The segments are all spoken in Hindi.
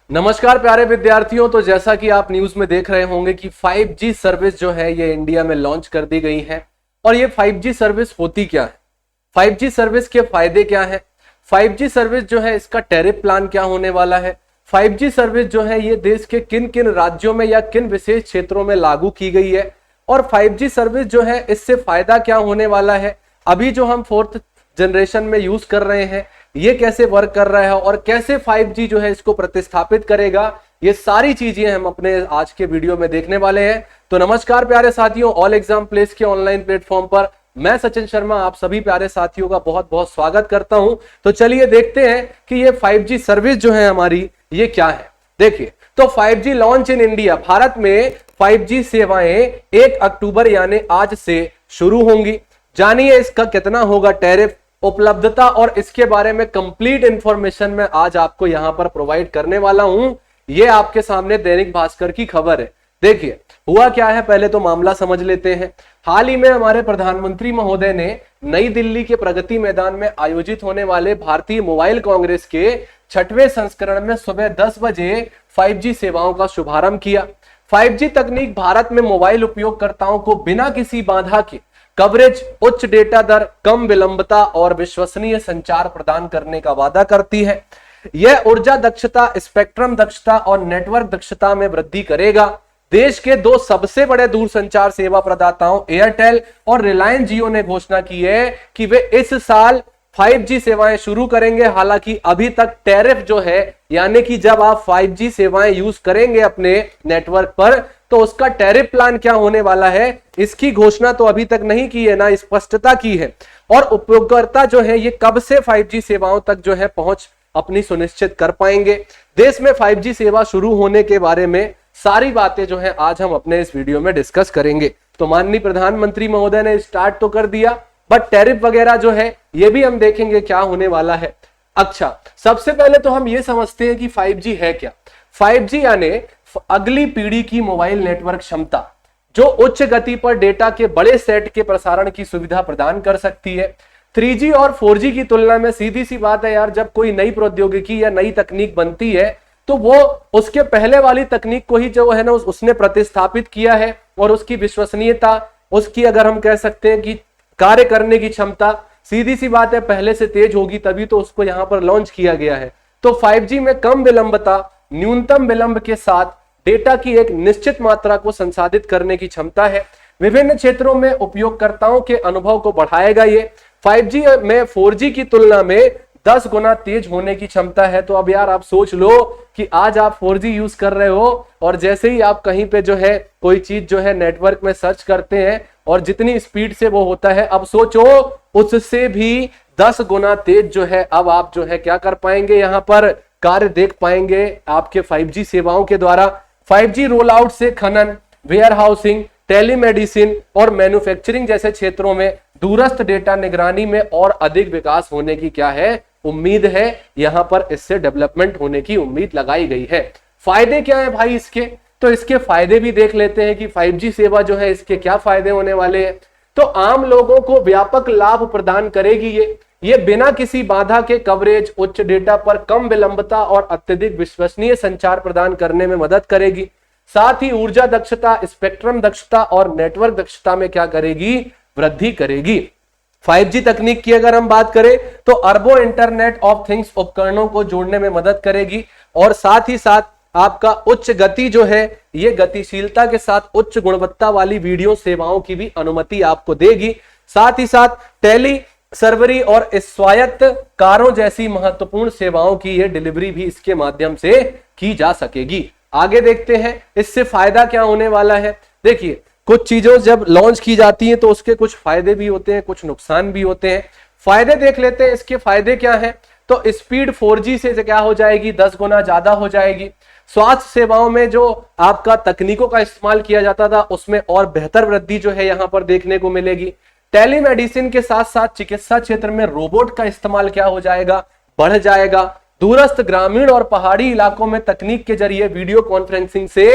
नमस्कार प्यारे विद्यार्थियों। तो जैसा कि आप न्यूज में देख रहे होंगे कि 5G सर्विस जो है ये इंडिया में लॉन्च कर दी गई है। और ये 5G सर्विस होती क्या है, 5G सर्विस के फायदे क्या है, 5G सर्विस जो है इसका टैरिफ प्लान क्या होने वाला है, 5G सर्विस जो है ये देश के किन किन राज्यों में या किन विशेष क्षेत्रों में लागू की गई है, और 5G सर्विस जो है इससे फायदा क्या होने वाला है, अभी जो हम 4th जनरेशन में यूज कर रहे हैं ये कैसे वर्क कर रहा है और कैसे 5G जो है इसको प्रतिस्थापित करेगा, ये सारी चीजें हम अपने आज के वीडियो में देखने वाले हैं। तो नमस्कार प्यारे साथियों, ऑल एग्जाम प्लेस के ऑनलाइन प्लेटफॉर्म पर मैं सचिन शर्मा आप सभी प्यारे साथियों का बहुत बहुत स्वागत करता हूं। तो चलिए देखते हैं कि ये 5G सर्विस जो है हमारी ये क्या है। देखिए, तो 5G launch in India, Bharat में 5G सेवाएं 1 अक्टूबर यानी आज से शुरू होंगी। जानिए इसका कितना होगा टैरिफ, उपलब्धता और इसके बारे में कंप्लीट इंफॉर्मेशन मैं आज आपको यहां पर प्रोवाइड करने वाला हूं। यह आपके सामने दैनिक भास्कर की खबर है। देखिए हुआ क्या है, पहले तो मामला समझ लेते हैं। हाल ही में हमारे प्रधानमंत्री महोदय ने नई दिल्ली के प्रगति मैदान में आयोजित होने वाले भारतीय मोबाइल कांग्रेस के 6वें संस्करण में सुबह 10 बजे 5G सेवाओं का शुभारंभ किया। 5G तकनीक भारत में मोबाइल उपयोगकर्ताओं को बिना किसी बाधा के कवरेज, उच्च डेटा दर, कम विलंबता और विश्वसनीय संचार प्रदान करने का वादा करती है। यह ऊर्जा दक्षता, स्पेक्ट्रम दक्षता और नेटवर्क दक्षता में वृद्धि करेगा। देश के दो सबसे बड़े दूरसंचार सेवा प्रदाताओं एयरटेल और रिलायंस जियो ने घोषणा की है कि वे इस साल 5G सेवाएं शुरू करेंगे। हालांकि अभी तक टैरिफ जो है, यानी कि जब आप 5G सेवाएं यूज करेंगे अपने नेटवर्क पर तो उसका टैरिफ प्लान क्या होने वाला है, इसकी घोषणा तो अभी तक नहीं की है, ना स्पष्टता की है। और उपयोगकर्ता जो है ये कब से 5G सेवाओं तक जो है पहुंच अपनी सुनिश्चित कर पाएंगे। देश में 5G सेवा शुरू होने के बारे में सारी बातें जो है आज हम अपने इस वीडियो में डिस्कस करेंगे। तो माननीय प्रधानमंत्री महोदय ने स्टार्ट तो कर दिया, बट टैरिफ वगैरह जो है ये भी हम देखेंगे क्या होने वाला है। अच्छा, सबसे पहले तो हम ये समझते हैं कि 5G है क्या। 5G यानी अगली पीढ़ी की मोबाइल नेटवर्क क्षमता, जो उच्च गति पर डेटा के बड़े सेट के प्रसारण की सुविधा प्रदान कर सकती है। 3G और 4G की तुलना में सीधी सी बात है यार, जब कोई नई प्रौद्योगिकी या नई तकनीक बनती है तो वो उसके पहले वाली तकनीक को ही जो है ना उसने प्रतिस्थापित किया है, और उसकी विश्वसनीयता, उसकी अगर हम कह सकते हैं कि कार्य करने की क्षमता, सीधी सी बात है पहले से तेज होगी, तभी तो उसको यहां पर लॉन्च किया गया है। तो 5G में कम विलंबता, न्यूनतम विलंब के साथ डेटा की एक निश्चित मात्रा को संसाधित करने की क्षमता है। विभिन्न क्षेत्रों में उपयोगकर्ताओं के अनुभव को बढ़ाएगा। ये 5G में 4G की तुलना में 10 गुना तेज होने की क्षमता है। तो अब यार आप सोच लो कि आज आप 4G यूज कर रहे हो और जैसे ही आप कहीं पे जो है कोई चीज जो है नेटवर्क में सर्च करते हैं और जितनी स्पीड से वो होता है, अब सोचो उससे भी 10 गुना तेज जो है अब आप जो है क्या कर पाएंगे, यहां पर कार्य देख पाएंगे आपके 5G सेवाओं के द्वारा। 5G रोल आउट से खनन, वेयर हाउसिंग, टेलीमेडिसिन और मैन्युफैक्चरिंग जैसे क्षेत्रों में दूरस्थ डेटा निगरानी में और अधिक विकास होने की क्या है, उम्मीद है। यहां पर इससे डेवलपमेंट होने की उम्मीद लगाई गई है। फायदे क्या है भाई इसके, तो इसके फायदे भी देख लेते हैं कि 5G सेवा जो है इसके क्या फायदे होने वाले हैं। तो आम लोगों को व्यापक लाभ प्रदान करेगी ये बिना किसी बाधा के कवरेज, उच्च डेटा पर कम विलंबता और अत्यधिक विश्वसनीय संचार प्रदान करने में मदद करेगी। साथ ही ऊर्जा दक्षता, स्पेक्ट्रम दक्षता और नेटवर्क दक्षता में क्या करेगी, वृद्धि करेगी। 5G तकनीक की अगर हम बात करें तो अरबों इंटरनेट ऑफ थिंग्स उपकरणों को जोड़ने में मदद करेगी, और साथ ही साथ आपका उच्च गति जो है ये गतिशीलता के साथ उच्च गुणवत्ता वाली वीडियो सेवाओं की भी अनुमति आपको देगी। साथ ही साथ टेली सर्वरी और स्वायत्त कारों जैसी महत्वपूर्ण सेवाओं की ये डिलीवरी भी इसके माध्यम से की जा सकेगी। आगे देखते हैं इससे फायदा क्या होने वाला है। देखिए, कुछ चीजों जब लॉन्च की जाती हैं तो उसके कुछ फायदे भी होते हैं, कुछ नुकसान भी होते हैं। फायदे देख लेते हैं, इसके फायदे क्या हैं। तो स्पीड 4G से क्या हो जाएगी, 10 गुना ज्यादा हो जाएगी। स्वास्थ्य सेवाओं में जो आपका तकनीकों का इस्तेमाल किया जाता था उसमें और बेहतर वृद्धि जो है यहां पर देखने को मिलेगी। टेलीमेडिसिन के साथ साथ चिकित्सा क्षेत्र में रोबोट का इस्तेमाल क्या हो जाएगा, बढ़ जाएगा। दूरस्थ ग्रामीण और पहाड़ी इलाकों में तकनीक के जरिए वीडियो कॉन्फ्रेंसिंग से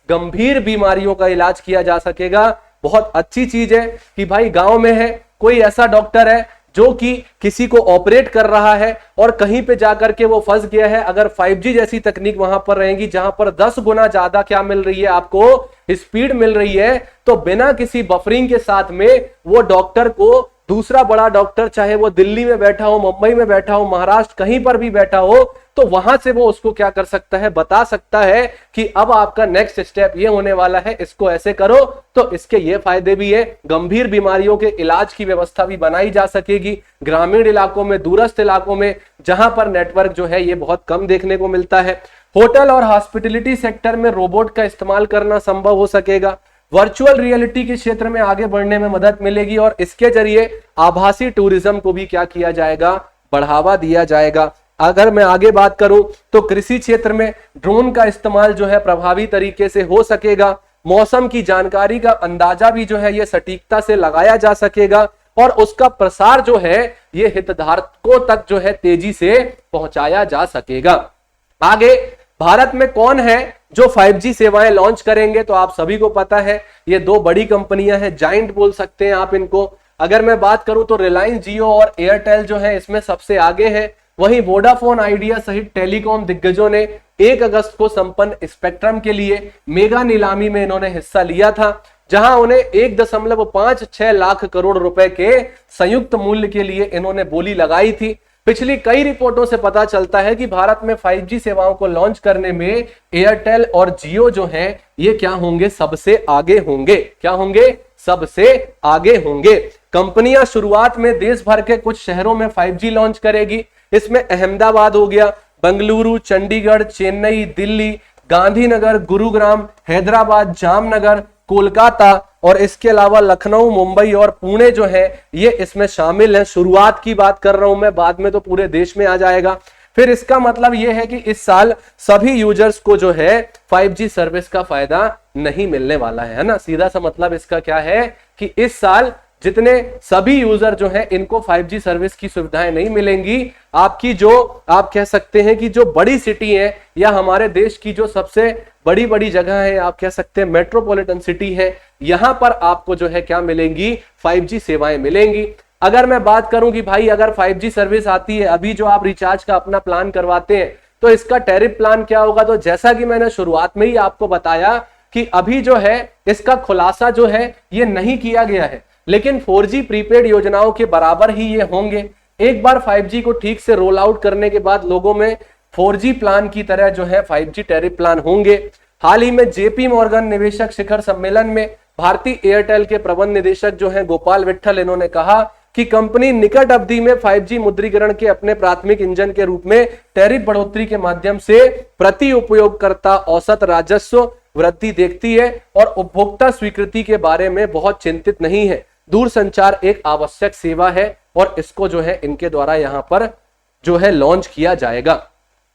गंभीर बीमारियों का इलाज किया जा सकेगा। बहुत अच्छी चीज है कि भाई गांव में है कोई ऐसा डॉक्टर है जो कि किसी को ऑपरेट कर रहा है और कहीं पे जाकर के वो फंस गया है, अगर 5G जैसी तकनीक वहां पर रहेगी जहां पर 10 गुना ज्यादा क्या मिल रही है, आपको स्पीड मिल रही है, तो बिना किसी बफरिंग के साथ में वो डॉक्टर को दूसरा बड़ा डॉक्टर, चाहे वो दिल्ली में बैठा हो, मुंबई में बैठा हो, महाराष्ट्र कहीं पर भी बैठा हो, तो वहां से वो उसको क्या कर सकता है, बता सकता है कि अब आपका नेक्स्ट स्टेप ये होने वाला है, इसको ऐसे करो। तो इसके ये फायदे भी है, गंभीर बीमारियों के इलाज की व्यवस्था भी बनाई जा सकेगी ग्रामीण इलाकों में, दूरस्थ इलाकों में जहां पर नेटवर्क जो है ये बहुत कम देखने को मिलता है। होटल और हॉस्पिटैलिटी सेक्टर में रोबोट का इस्तेमाल करना संभव हो सकेगा। वर्चुअल रियलिटी के क्षेत्र में आगे बढ़ने में मदद मिलेगी और इसके जरिए आभासी टूरिज्म को भी क्या किया जाएगा, बढ़ावा दिया जाएगा। अगर मैं आगे बात करूं तो कृषि क्षेत्र में ड्रोन का इस्तेमाल जो है प्रभावी तरीके से हो सकेगा। मौसम की जानकारी का अंदाजा भी जो है ये सटीकता से लगाया जा सकेगा और उसका प्रसार जो है ये हितधारकों तक जो है तेजी से पहुंचाया जा सकेगा। आगे भारत में कौन है जो 5G सेवाएं लॉन्च करेंगे, तो आप सभी को पता है ये दो बड़ी कंपनियां हैं, जाइंट बोल सकते हैं आप इनको। अगर मैं बात करूं तो रिलायंस जियो और एयरटेल जो है इसमें सबसे आगे है। वहीं वोडाफोन आइडिया सहित टेलीकॉम दिग्गजों ने 1 अगस्त को संपन्न स्पेक्ट्रम के लिए मेगा नीलामी में इन्होंने हिस्सा लिया था, जहां उन्हें 1.56 लाख करोड़ रुपए के संयुक्त मूल्य के लिए इन्होंने बोली लगाई थी। पिछली कई रिपोर्टों से पता चलता है कि भारत में 5G सेवाओं को लॉन्च करने में एयरटेल और जियो जो हैं ये क्या होंगे, सबसे आगे होंगे। क्या होंगे, सबसे आगे होंगे। कंपनियां शुरुआत में देश भर के कुछ शहरों में 5G लॉन्च करेगी। इसमें अहमदाबाद हो गया, बेंगलुरु, चंडीगढ़, चेन्नई, दिल्ली, गांधीनगर, गुरुग्राम, हैदराबाद, जामनगर, कोलकाता और इसके अलावा लखनऊ, मुंबई और पुणे जो है ये इसमें शामिल है। शुरुआत की बात कर रहा हूं मैं, बाद में तो पूरे देश में आ जाएगा। फिर इसका मतलब यह है कि इस साल सभी यूजर्स को जो है 5G सर्विस का फायदा नहीं मिलने वाला है ना। सीधा सा मतलब इसका क्या है कि इस साल जितने सभी यूजर जो हैं इनको 5G सर्विस की सुविधाएं नहीं मिलेंगी। आपकी जो आप कह सकते हैं कि जो बड़ी सिटी है या हमारे देश की जो सबसे बड़ी बड़ी जगह है, आप कह सकते हैं मेट्रोपॉलिटन सिटी है, यहां पर आपको जो है क्या मिलेंगी, 5G सेवाएं मिलेंगी। अगर मैं बात करूं कि भाई अगर 5G सर्विस आती है, अभी जो आप रिचार्ज का अपना प्लान करवाते हैं तो इसका टैरिफ प्लान क्या होगा, तो जैसा कि मैंने शुरुआत में ही आपको बताया कि अभी जो है इसका खुलासा जो है ये नहीं किया गया है, लेकिन 4G प्रीपेड योजनाओं के बराबर ही ये होंगे। एक बार 5G को ठीक से रोल आउट करने के बाद लोगों में 4G प्लान की तरह जो है 5G टैरिफ प्लान होंगे। हाल ही में जेपी मॉर्गन निवेशक शिखर सम्मेलन में भारतीय एयरटेल के प्रबंध निदेशक जो हैं गोपाल विट्ठल, इन्होंने कहा कि कंपनी निकट अवधि में 5G मुद्रीकरण के अपने प्राथमिक इंजन के रूप में टैरिफ बढ़ोतरी के माध्यम से प्रति उपयोगकर्ता औसत राजस्व वृद्धि देखती है और उपभोक्ता स्वीकृति के बारे में बहुत चिंतित नहीं है। दूरसंचार एक आवश्यक सेवा है और इसको जो है इनके द्वारा यहां पर जो है लॉन्च किया जाएगा।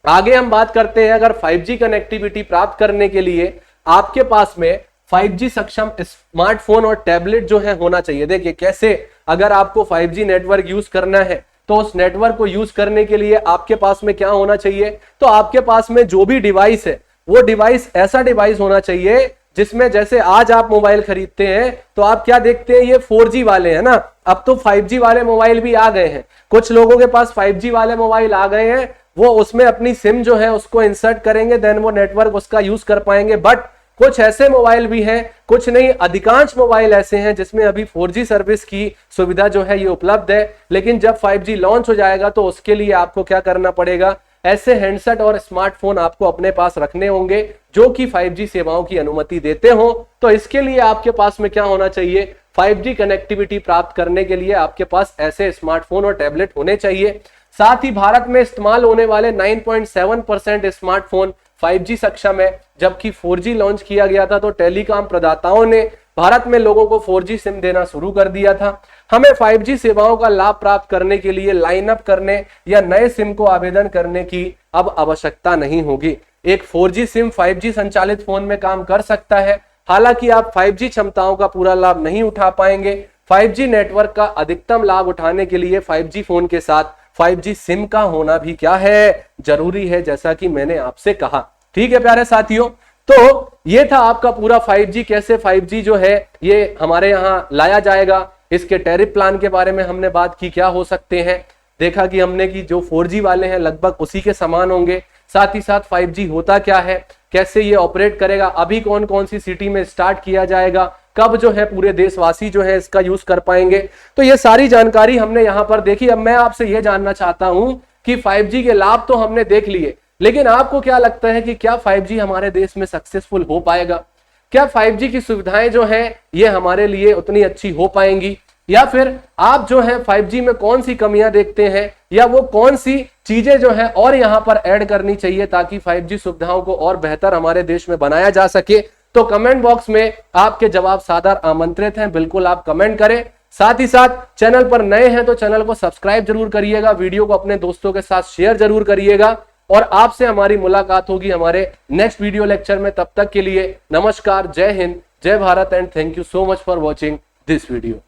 आगे हम बात करते हैं, अगर 5G कनेक्टिविटी प्राप्त करने के लिए आपके पास में 5G सक्षम स्मार्टफोन और टैबलेट जो है होना चाहिए। देखिए कैसे, अगर आपको 5G नेटवर्क यूज करना है तो उस नेटवर्क को यूज करने के लिए आपके पास में क्या होना चाहिए, तो आपके पास में जो भी डिवाइस है वो डिवाइस ऐसा डिवाइस होना चाहिए जिसमें, जैसे आज आप मोबाइल खरीदते हैं तो आप क्या देखते हैं, ये 4G वाले हैं ना, अब तो 5G वाले मोबाइल भी आ गए हैं। कुछ लोगों के पास 5G वाले मोबाइल आ गए हैं, वो उसमें अपनी सिम जो है उसको इंसर्ट करेंगे, देन वो नेटवर्क उसका यूज कर पाएंगे। बट कुछ ऐसे मोबाइल भी हैं, कुछ नहीं अधिकांश मोबाइल ऐसे हैं जिसमें अभी 4G सर्विस की सुविधा जो है ये उपलब्ध है। लेकिन जब 5G लॉन्च हो जाएगा तो उसके लिए आपको क्या करना पड़ेगा, ऐसे हैंडसेट और स्मार्टफोन आपको अपने पास रखने होंगे जो कि 5G सेवाओं की अनुमति देते हो। तो इसके लिए आपके पास में क्या होना चाहिए, 5G कनेक्टिविटी प्राप्त करने के लिए आपके पास ऐसे स्मार्टफोन और टैबलेट होने चाहिए। साथ ही भारत में इस्तेमाल होने वाले 9.7% स्मार्टफोन 5G सक्षम है, जबकि 4G लॉन्च किया गया था तो टेलीकॉम प्रदाताओं ने भारत में लोगों को 4G सिम देना शुरू कर दिया था। हमें 5G सेवाओं का लाभ प्राप्त करने के लिए लाइन अप करने या नए सिम को आवेदन करने की अब आवश्यकता नहीं होगी। एक 4G सिम 5G संचालित फोन में काम कर सकता है। हालांकि आप 5G क्षमताओं का पूरा लाभ नहीं उठा पाएंगे। 5G नेटवर्क का अधिकतम लाभ उठाने के लिए 5G फोन के साथ 5G सिम का होना भी क्या है, जरूरी है, जैसा कि मैंने आपसे कहा। ठीक है प्यारे साथियों, तो ये था आपका पूरा 5G, कैसे 5G जो है ये हमारे यहाँ लाया जाएगा। इसके टैरिफ प्लान के बारे में हमने बात की, क्या हो सकते हैं, देखा कि हमने कि जो 4G वाले हैं लगभग उसी के समान होंगे। साथ ही साथ 5G होता क्या है, कैसे ये ऑपरेट करेगा, अभी कौन कौन सी सिटी में स्टार्ट किया जाएगा, कब जो है पूरे देशवासी जो है इसका यूज कर पाएंगे, तो ये सारी जानकारी हमने यहाँ पर देखी। अब मैं आपसे ये जानना चाहता हूं कि 5G के लाभ तो हमने देख लिए, लेकिन आपको क्या लगता है कि क्या 5G हमारे देश में सक्सेसफुल हो पाएगा? क्या 5G की सुविधाएं जो है ये हमारे लिए उतनी अच्छी हो पाएंगी, या फिर आप जो है 5G में कौन सी कमियां देखते हैं, या वो कौन सी चीजें जो है और यहां पर ऐड करनी चाहिए ताकि 5G सुविधाओं को और बेहतर हमारे देश में बनाया जा सके? तो कमेंट बॉक्स में आपके जवाब सादर आमंत्रित हैं, बिल्कुल आप कमेंट करें। साथ ही साथ चैनल पर नए हैं तो चैनल को सब्सक्राइब जरूर करिएगा, वीडियो को अपने दोस्तों के साथ शेयर जरूर करिएगा, और आपसे हमारी मुलाकात होगी हमारे नेक्स्ट वीडियो लेक्चर में। तब तक के लिए नमस्कार, जय हिंद, जय Bharat, and thank you so much for watching this video.